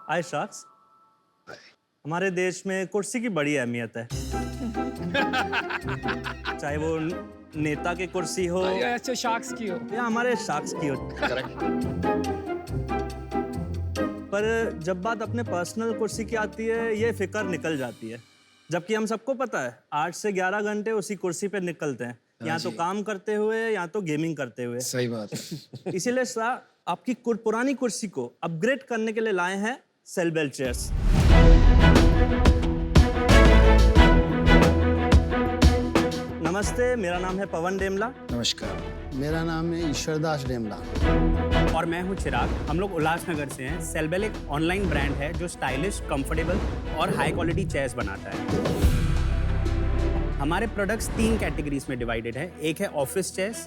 हाय शाख्स, हमारे देश में कुर्सी की बड़ी अहमियत है। चाहे वो नेता की कुर्सी हो अच्छा शार्क्स की हो। या हमारे शाख्स की हो। पर जब बात अपने पर्सनल कुर्सी की आती है, ये फिक्र निकल जाती है। जबकि हम सबको पता है 8 से 11 घंटे उसी कुर्सी पे निकलते हैं, या तो काम करते हुए या तो गेमिंग करते हुए। सही बात है। इसीलिए सर आपकी पुरानी कुर्सी को अपग्रेड करने के लिए लाए हैं सेलबेल चेयर्स। नमस्ते, मेरा नाम है पवन डेमला। नमस्कार। मेरा नाम है ईश्वरदास डेमला। और मैं हूं चिराग। हम लोग उल्लासनगर से हैं। सेलबेल एक ऑनलाइन ब्रांड है जो स्टाइलिश, कंफर्टेबल और हाई क्वालिटी चेयर्स बनाता है। हमारे प्रोडक्ट्स 3 कैटेगरीज में डिवाइडेड है। एक है ऑफिस चेयर्स,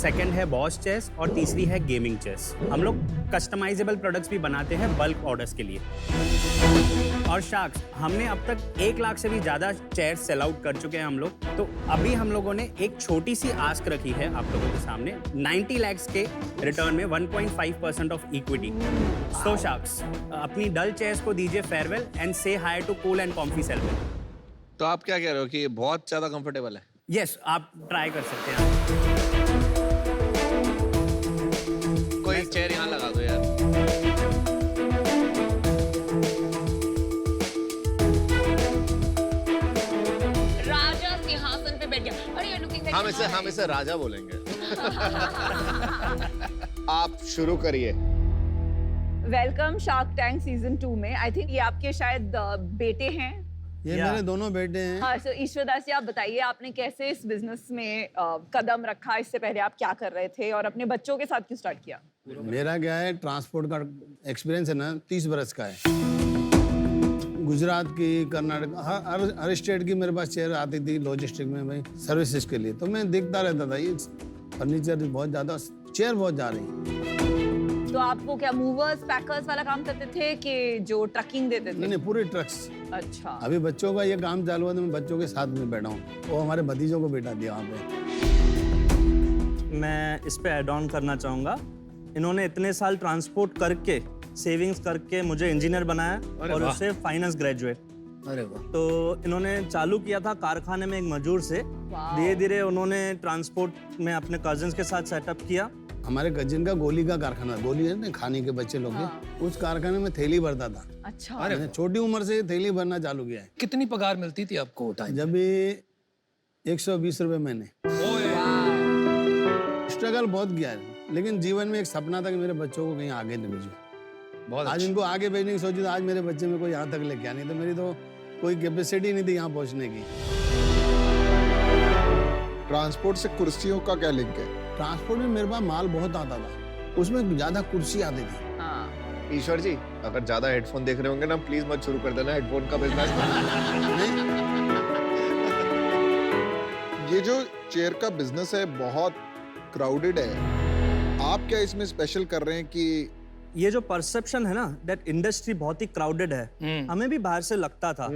सेकंड है बॉस चेयर्स और तीसरी है गेमिंग चेयर्स। हम लोग कस्टमाइजेबल प्रोडक्ट्स भी बनाते हैं बल्क ऑर्डर्स के लिए। और शार्क्स, हमने अब तक 1 लाख से भी ज़्यादा चेयर्स सेल आउट कर चुके हैं हम लोग। तो अभी हम लोगों ने एक छोटी सी आस्क रखी है आप लोगों के सामने, 90 लाख के रिटर्न में 1.5% ऑफ इक्विटी। सो शार्क्स, अपनी डल चेयर्स को दीजिए फेयरवेल एंड से हाय टू कूल एंड कॉम्फी सेलबेल। तो आप क्या कह रहे हो कि ये बहुत ज्यादा कंफर्टेबल है? यस, आप ट्राई कर सकते हैं। कोई एक चेयर यहाँ लगा दो यार। राजा सिंहासन पे बैठ गया। और you're looking like हम इसे राजा बोलेंगे। आप शुरू करिए। वेलकम शार्क टैंक सीजन 2 में। आई थिंक ये आपके शायद बेटे हैं। ये या। मेरे दोनों बेटे हैं। हाँ, सो ईश्वरदास जी, आप बताइए आपने कैसे इस बिजनेस में कदम रखा? इससे पहले आप क्या कर रहे थे और अपने बच्चों के साथ क्यों स्टार्ट किया? मेरा क्या है, ट्रांसपोर्ट का एक्सपीरियंस है ना, 30 बरस का है। गुजरात की, कर्नाटक, हर स्टेट की मेरे पास चेयर आती थी लॉजिस्टिक में भाई सर्विसेज के लिए। तो मैं देखता रहता था ये फर्नीचर बहुत ज़्यादा, चेयर बहुत जा रही। तो आप वो क्या मूवर्स पैकर्स वाला काम करते थे कि जो ट्रकिंग देते थे? नहीं, पूरे ट्रक्स। अच्छा। अभी बच्चों का ये काम चालू हुआ तो मैं बच्चों के साथ में बैठा हूँ। वो हमारे भतीजों को बैठा दिया वहाँ पे। मैं इस पे ऐड ऑन करना चाहूँगा। इन्होंने इतने साल ट्रांसपोर्ट करके, सेविंग्स करके मुझे इंजीनियर बनाया और उससे फाइनेंस ग्रेजुएट। अरे वाह। तो इन्होंने चालू किया था कारखाने में एक मजदूर से। धीरे धीरे उन्होंने ट्रांसपोर्ट में अपने कजिन्स के साथ सेटअप किया। हमारे कजिन का गोली का कारखाना, गोली है ना खाने के बच्चे लोग के, उस कारखाने में थैली भरता था। अच्छा। मैंने छोटी उम्र से थैली भरना चालू किया है। कितनी पगार मिलती थी आपको टाइम? जब भी 120 रुपए महीने। स्ट्रगल बहुत किया है, लेकिन जीवन में एक सपना था कि मेरे बच्चों को कहीं आगे नहीं भेजूं। बहुत आज इनको आगे भेजने की सोची तो आज मेरे बच्चे में कोई यहाँ तक लेके आया नहीं, तो मेरी तो कोई कैपेसिटी नहीं थी यहाँ पहुँचने की। ट्रांसपोर्ट से कुर्सियों का क्या लिंक है? ट्रांसपोर्ट में मेरे पास माल बहुत आता था, उसमें ज्यादा कुर्सी आती थी। हाँ। ईश्वर जी, अगर ज्यादा हेडफोन देख रहे होंगे ना, प्लीज मत शुरू कर देना हेडफोन का बिजनेस। ये जो चेयर का बिजनेस है बहुत क्राउडेड है। आप क्या इसमें स्पेशल कर रहे हैं कि ये जो परसेप्शन है ना, दैट इंडस्ट्री बहुत ही क्राउडेड है, हमें भी बाहर से लगता था।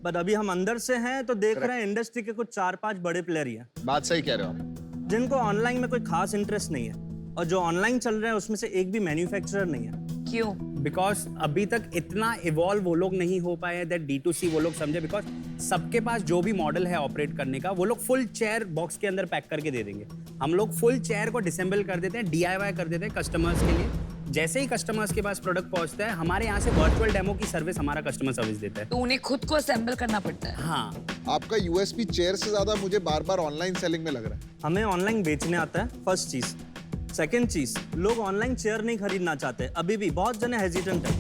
बट अभी हम अंदर से हैं तो देख रहे हैं इंडस्ट्री के कुछ 4-5 बड़े प्लेयर ही हैं बात सही कह रहे हो आप। जिनको ऑनलाइन में कोई खास इंटरेस्ट नहीं है, और जो ऑनलाइन चल रहे हैं उसमें से एक भी मैन्युफैक्चरर नहीं है। क्यों? बिकॉज अभी तक इतना इवॉल्व वो लोग नहीं हो पाए दैट D2C वो लोग समझे। बिकॉज सबके पास जो भी मॉडल है ऑपरेट करने का, वो लोग फुल चेयर बॉक्स के अंदर पैक करके दे देंगे। हम लोग फुल चेयर को डिसेंबल कर देते हैं, DIY कर देते हैं कस्टमर्स के लिए। जैसे ही कस्टमर्स के पास प्रोडक्ट पहुंचता है, हमारे यहाँ से वर्चुअल डेमो की सर्विस हमारा कस्टमर सर्विस देता है। तो उन्हें खुद को असेंबल करना पड़ता है। हाँ, आपका यूएसपी चेयर से ज्यादा मुझे बार बार ऑनलाइन सेलिंग में लग रहा है। हमें ऑनलाइन बेचने आता है, फर्स्ट चीज। सेकंड चीज, लोग ऑनलाइन चेयर नहीं खरीदना चाहते। अभी भी बहुत जने हेजिटेंट है।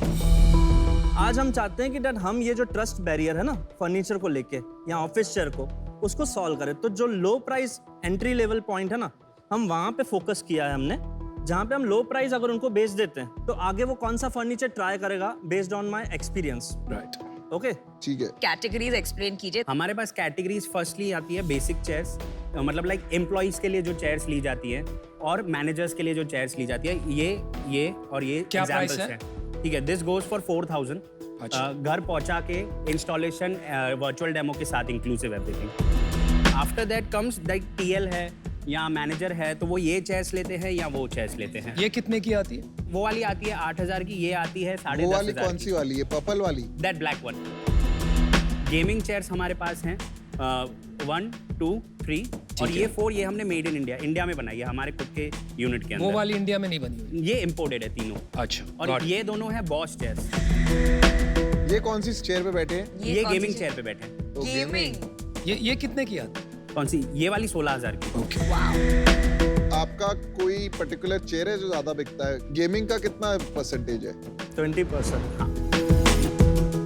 आज हम चाहते हैं कि डैड हम ये जो ट्रस्ट बैरियर है ना फर्नीचर को लेके या ऑफिस चेयर को, उसको सॉल्व करें। तो जो लो प्राइस एंट्री लेवल पॉइंट है ना, हम वहां पे फोकस किया है हमने, जहाँ पे हम लो प्राइस अगर उनको बेच देते हैं तो आगे वो कौन सा फर्नीचर ट्राई करेगा based on my experience. Right. Okay, ठीक है। कैटेगरीज एक्सप्लेन कीजिए। हमारे पास कैटेगरीज फर्स्टली आती है बेसिक चेयर्स, मतलब लाइक एम्प्लॉइज के लिए जो चेयर्स ली जाती है और मैनेजर्स के लिए जो चेयर्स ली जाती है। ये और ये क्या प्राइस एग्जांपल्स है? हैं। ठीक है, दिस गोज फॉर 4000। घर पहुंचा के इंस्टॉलेशन वर्चुअल डेमो के साथ inclusive everything. After that comes like TL है, यहाँ मैनेजर है तो वो ये चेयर्स लेते हैं या वो चेयर्स लेते हैं। ये कितने की आती है? वो वाली आती है 8,000 की, ये आती है वो वाली 10,500 कौन सी वाली है? पर्पल वाली? That black one. Gaming chairs हमारे पास हैं 1, 2, 3 और ये 4, ये हमने मेड इन इंडिया, इंडिया में बनाई है हमारे खुद के यूनिट के वो अंदर। वाली इंडिया में नहीं बनी हुई। ये इम्पोर्टेड है तीनों। अच्छा। और ये दोनों है बॉस चेयर्स। ये कौन सी चेयर पे बैठे हैं? ये कौन सी गेमिंग चेयर पे बैठे हैं। तो गेमिंग। ये कितने की आती है? कौन सी? ये वाली 16,000 की। ओके। आपका कोई पर्टिकुलर चेयर है जो ज्यादा बिकता है? गेमिंग का कितना परसेंटेज है? 20%, हाँ।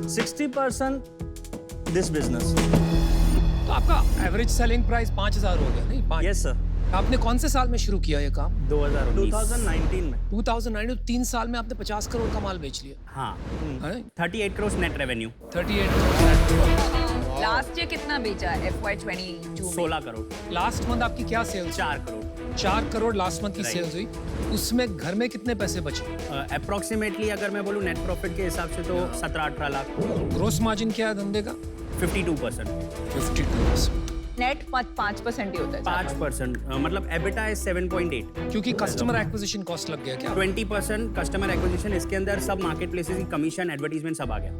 60% दिस बिजनेस। तो आपका एवरेज सेलिंग प्राइस 5,000 हो गया नहीं? 5। Yes sir. आपने कौन से साल में शुरू किया ये काम? 2019 में। 2009 तो 3 साल में आपने 50 करोड़ का माल बेच लिया। हाँ, है? 38 crore net revenue. 38। Last year कितना बेचा FY22 में? 16 करोड़। लास्ट मंथ आपकी क्या sales? 4 crore. 4 crore last month की Right. सेल्स हुई। उसमें घर में कितने पैसे बचे? अप्रोक्सीमेटली अगर मैं बोलूँ नेट प्रॉफिट के हिसाब से तो 17-18 लाख। ग्रोस मार्जिन क्या है धंधे का? 52%। 52%। नेट 5% ही होता है। 5%, मतलब एबिटा इज 7.8। क्योंकि कस्टमर एक्विजिशन कॉस्ट लग गया क्या? 20% कस्टमर एक्विजिशन, इसके अंदर सब मार्केट प्लेसेस की कमीशन, एडवर्टीजमेंट सब आ गया।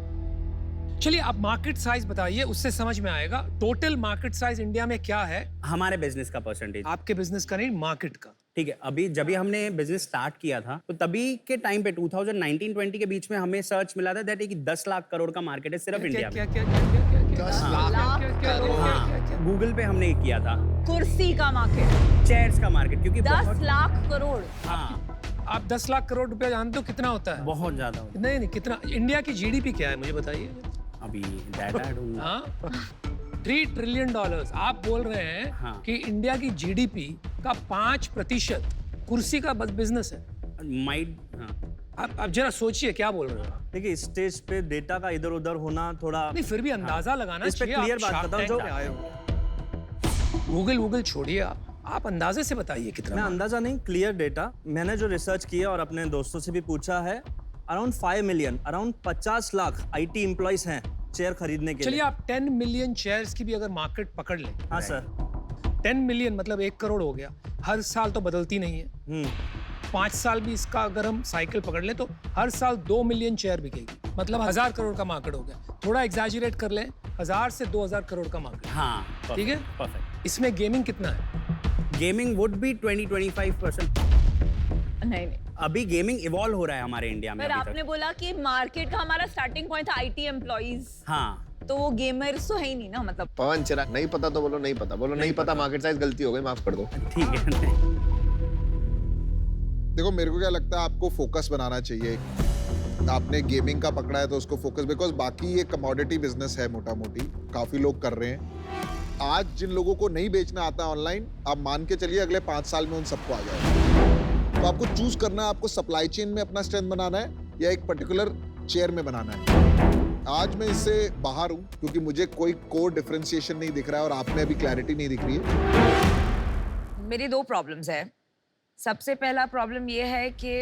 चलिए आप मार्केट साइज बताइए, उससे समझ में आएगा टोटल मार्केट साइज इंडिया में क्या है। हमारे बिजनेस का परसेंटेज, आपके बिजनेस का नहीं, मार्केट का। ठीक है। अभी जब भी हमने बिजनेस स्टार्ट किया था तो तभी के टाइम पे 2019-20 के बीच में हमें सर्च मिला था दैट एक 10 लाख करोड़ का मार्केट है सिर्फ इंडिया में। क्या? 10 लाख करोड़? हाँ, गूगल पे हमने किया था। कुर्सी का मार्केट चेयर्स का मार्केट, क्योंकि 10 लाख करोड़। हाँ, आप 10 लाख करोड़ रुपया जानते हो कितना होता है? बहुत ज्यादा होता नहीं, कितना? इंडिया की जीडीपी क्या है मुझे बताइए। है। अभी डाटा ढूंढना। हाँ, $3 ट्रिलियन। आप बोल रहे हैं हाँ। कि इंडिया की जीडीपी का 5% कुर्सी का बस बिजनेस है। माइट, हाँ। आप जरा सोचिए क्या बोल रहे हो। देखिए स्टेज पे डेटा का इधर उधर होना थोड़ा। नहीं, फिर भी अंदाजा लगाना इस पे चाहिए। क्लियर आप बात Shark बताऊं Tank जो पे आए हो। गूगल छोड़िए, आप अंदाजे से बताइए कितना। मैं अंदाजा नहीं, क्लियर डेटा। मैंने जो रिसर्च किया और अपने दोस्तों से भी पूछा है, around 5 million, around 50 lakh IT employees हैं चेयर खरीदने के चलिए लिए। आप 10 मिलियन चेयर्स की भी अगर मार्केट पकड़ लें, हाँ सर। 10 मिलियन मतलब 1 करोड़ हो गया। हर साल तो बदलती नहीं है। 5 साल भी इसका अगर हम साइकिल पकड़ लें तो हर साल 2 मिलियन चेयर बिकेगी, मतलब 1000 करोड़ का मार्केट हो गया। थोड़ा एग्जैजरेट कर लें, 1000 से 2000 करोड़ का मार्केट। हाँ, ठीक है? परफेक्ट। इसमें गेमिंग कितना है? Gaming would be 20-25%। नहीं, अभी गेमिंग इवॉल्व हो रहा है हमारे इंडिया में पर अभी आपने तक। बोला कि मार्केट का हमारा स्टार्टिंग पॉइंट था IT एम्प्लॉइज, हाँ, तो वो गेमर्स तो है ही नहीं ना, मतलब। पवन चिराग, नहीं पता तो बोलो नहीं पता, बोलो नहीं पता, मार्केट साइज गलती हो गई, माफ कर दो। ठीक है। देखो मेरे को क्या लगता है, आपको फोकस बनाना चाहिए। आपने गेमिंग का पकड़ा है तो उसको फोकस, बिकॉज बाकी ये कमोडिटी बिजनेस है, मोटा मोटी काफी लोग कर रहे हैं। आज जिन लोगों को नहीं बेचना आता ऑनलाइन, आप मान के चलिए अगले 5 साल में उन सबको आ जाएगा। तो आपको चूज करना है, आपको सप्लाई चेन में अपना स्ट्रेंथ बनाना है या एक पर्टिकुलर चेयर में बनाना है। आज मैं इससे बाहर हूं क्योंकि मुझे कोई कोर डिफरेंशिएशन नहीं दिख रहा है और आप में अभी क्लैरिटी नहीं दिख रही है। मेरी 2 प्रॉब्लम्स है। सबसे पहला प्रॉब्लम ये है कि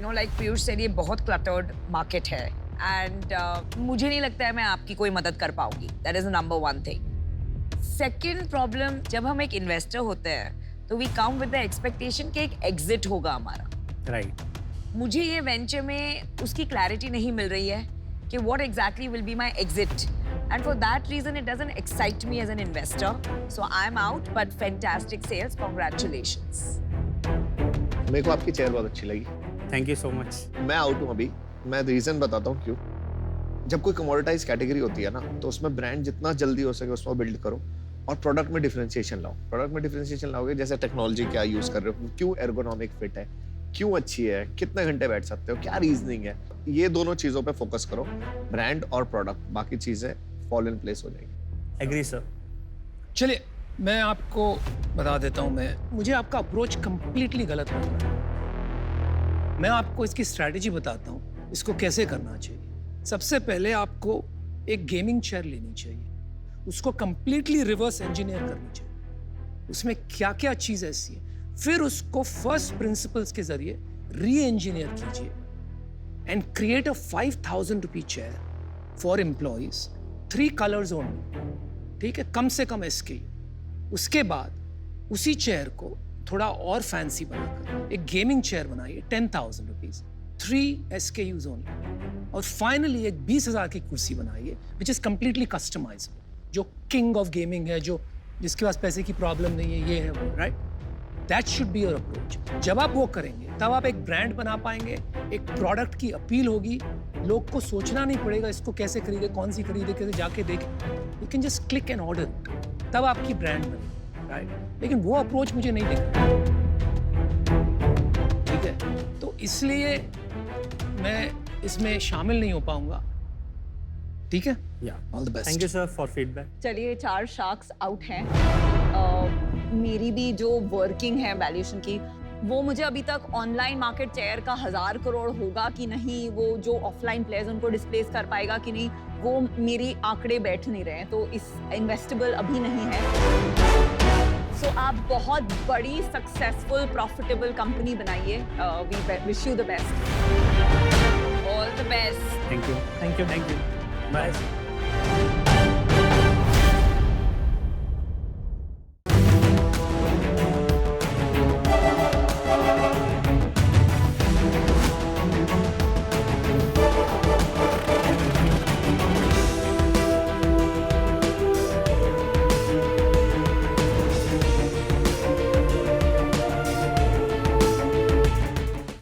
लाइक पीयूष सेड, ये बहुत क्लटर्ड मार्केट है एंड मुझे नहीं लगता है मैं आपकी कोई मदद कर पाऊंगी। That is the number 1 thing. Second problem, जब हम एक इन्वेस्टर होते हैं तो we come with the expectation कि एक एग्जिट होगा हमारा। राइट। मुझे ये वेंचर में उसकी क्लैरिटी नहीं मिल रही है कि what exactly will be my exit, and for that reason it doesn't excite me as an investor, so I'm out, but fantastic sales, congratulations. मेरे को आपकी चेयर बहुत अच्छी लगी। Thank you so much. मैं आउट हूँ अभी, मैं रीजन बताता हूँ क्यों। जब कोई कमोडिटाइज कैटेगरी होती है ना, तो उसमें ब्रांड जितना जल्दी हो सके उसमें बिल्ड करो और प्रोडक्ट में डिफरेंशिएशन लाओ। प्रोडक्ट में डिफरेंशिएशन लाओगे, जैसे टेक्नोलॉजी क्या यूज कर रहे हो, क्यों एर्गोनॉमिक फिट है, क्यों अच्छी है, कितने घंटे बैठ सकते हो, क्या रीजनिंग है, ये दोनों चीजों पे फोकस करो, ब्रांड और प्रोडक्ट, बाकी चीजें फॉल इन प्लेस हो जाएगी। Agree sir. चलिए मैं आपको बता देता हूं, मुझे आपका अप्रोच कंप्लीटली गलत लग रहा है। मैं आपको इसकी स्ट्रैटेजी बताता हूं, इसको कैसे करना चाहिए। सबसे पहले आपको एक गेमिंग चेयर लेनी चाहिए, उसको कंप्लीटली रिवर्स इंजीनियर करनी चाहिए, उसमें क्या क्या चीज़ ऐसी है, फिर उसको फर्स्ट प्रिंसिपल्स के जरिए री इंजीनियर कीजिए and create a 5,000 rupee chair for employees, 3 colours only, ठीक है, कम से कम SKU। उसके बाद उसी चेयर को थोड़ा और फैंसी बनाकर एक गेमिंग चेयर बनाइए 10,000 रुपीज, 3 SKUs ओनली, और फाइनली एक 20,000 की कुर्सी बनाइए विच इज कंप्लीटली कस्टमाइजेबल, जो किंग ऑफ गेमिंग है, जो जिसके पास पैसे की प्रॉब्लम नहीं है, ये है वो, right? That should be your approach. जब आप वो करेंगे तब आप एक ब्रांड बना पाएंगे, एक प्रोडक्ट की अपील होगी, लोग को सोचना नहीं पड़ेगा इसको कैसे खरीदे, कौन सी खरीदे, कैसे जाके देखें, you can just click and order, तब आपकी ब्रांड बने, राइट? लेकिन वो अप्रोच मुझे नहीं दिख रहा, ठीक है? तो इसलिए मैं इसमें शामिल नहीं हो पाऊंगा, ठीक है? All the best. Thank you sir for feedback. चलिए 4 शार्क्स आउट हैं। मेरी भी जो वर्किंग है वैल्यूएशन की, वो मुझे अभी तक ऑनलाइन मार्केट शेयर का 1000 करोड़ होगा कि नहीं, वो जो ऑफलाइन प्लेयर्स उनको डिस्प्लेस कर पाएगा कि नहीं, वो मेरी आंकड़े बैठ नहीं रहे हैं, तो इस इन्वेस्टेबल अभी नहीं है। सो आप बहुत बड़ी सक्सेसफुल प्रॉफिटेबल कंपनी बनाइए। We wish you the best. All the best. Thank you, thank you, thank you, bye.